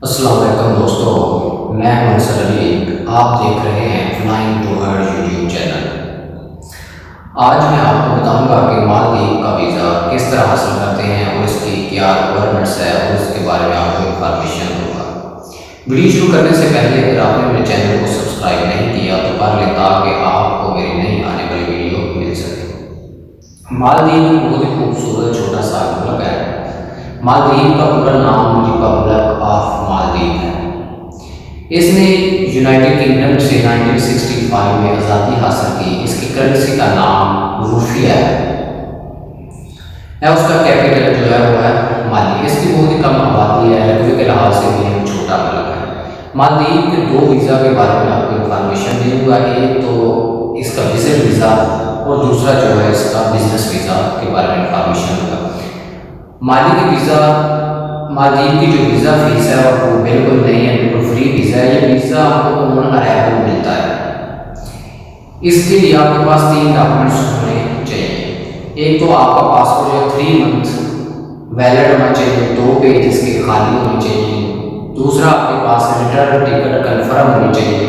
अस्सलाम वालेकुम दोस्तों, मैं मंसर अली। आप देख रहे हैं flying to world YouTube channel. आज मैं आपको बताऊंगा कि मालदीव का वीज़ा किस तरह हासिल करते हैं और इसकी क्या रिक्वायरमेंट्स है और इसके बारे में आपको इंफॉर्मेशन दूंगा। वीडियो शुरू करने से पहले अगर आपने मेरे चैनल को सब्सक्राइब नहीं किया तो कर लें ताकि आपको मेरी नई आने वाली वीडियो मिल सके। मालदीव एक बहुत ही खूबसूरत छोटा सा मुल्क है। मालदीव का पूरा नाम रिपब्लिक ऑफ मालदीव है। इसने यूनाइटेड किंगडम से 1965 में आज़ादी हासिल की। इसकी करेंसी का नाम रूफिया है। उसका कैपिटल जो है वो है माली। इसकी बहुत ही कम आबादी है, रकबे के लिहाज से भी एक छोटा मुल्क है। मालदीव के दो वीज़ा के बारे में आपको इंफॉर्मेशन दूंगा। एक तो इसका विजिट वीज़ा और दूसरा जो है इसका बिजनेस वीज़ा के बारे में इंफॉर्मेशन दूंगा। मालदीव की जो वीज़ा फीस है वो बिल्कुल नहीं है, बिल्कुल फ्री वीज़ा है। ये वीज़ा आपको ऑन अराइवल मिलता है। इसके लिए आपके पास 3 डॉक्यूमेंट्स होने चाहिए। एक तो आपका पासपोर्ट जो 3 मंथ वैलिड होना चाहिए, 2 पेज इसके खाली होने चाहिए। दूसरा आपके पास रिटर्न टिकट कन्फर्म होनी चाहिए।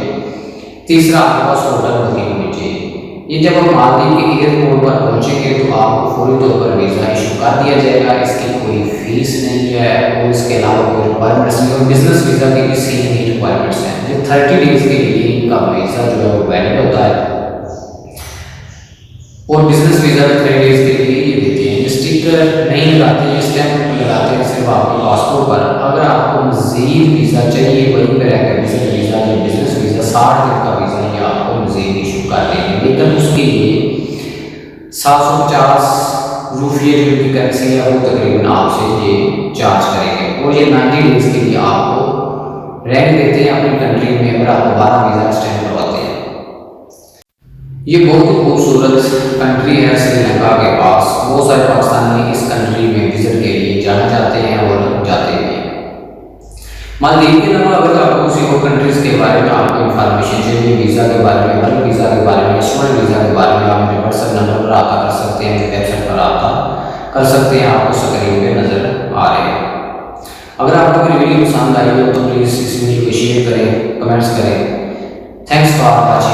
तीसरा आपके पास होटल बुकिंग होनी चाहिए। ये जब आप मालदीव के एयरपोर्ट पर पहुंचेंगे तो आपको फौरी तौर पर वीज़ा इशू कर दिया जाएगा। इसकी कोई फीस नहीं है और इसके अलावा कोई रिक्वायरमेंट्स नहीं। और बिजनेस वीज़ा की भी सेम ही रिक्वायरमेंट्स हैं। ये 30 डेज के लिए इनका वीज़ा जो है वो वैलिड होता है और बिजनेस वीज़ा भी 30 डेज के लिए ये देते हैं। स्टिकर नहीं लगाते, स्टैम्प लगाते हैं सिर्फ आपके पासपोर्ट पर। अगर आपको मज़ीद वीज़ा चाहिए वहीं पर रहकर विजिट वीज़ा या बिजनेस वीज़ा 60 दिन का वीज़ा या आपको मज़ीद इशू कर देंगे, लेकिन उसके लिए 750 रूफिया जो की करेंसी है वो तकरीबन आपसे ये चार्ज करेंगे। और ये 90 डेज के लिए आपको रहने देते हैं अपनी कंट्री में अगर आप दोबारा वीज़ा एक्सटेंड करवाते हैं। ये बहुत ही खूबसूरत कंट्री है श्रीलंका के पास। बहुत सारे पाकिस्तानी इस कंट्री में विजिट के लिए जाना चाहते हैं और जाते हैं। मालदीव के अलावा अगर आपको किसी और कंट्रीज़ के बारे में आपको इन्फॉर्मेशन चाहिए, वीज़ा के बारे में, वर्क वीज़ा के बारे में, स्टूडेंट वीज़ा के बारे में, आप मेरे व्हाट्सएप नंबर पर रब्ता कर सकते हैं, मेरे वेबसाइट पर रब्ता कर सकते हैं। आपको स्क्रीन पे नज़र आ रहे हैं। अगर आपको मेरी वीडियो पसंद आई हो तो प्लीज़ इस वीडियो को शेयर करें, कमेंट्स करें। Thanks for watching.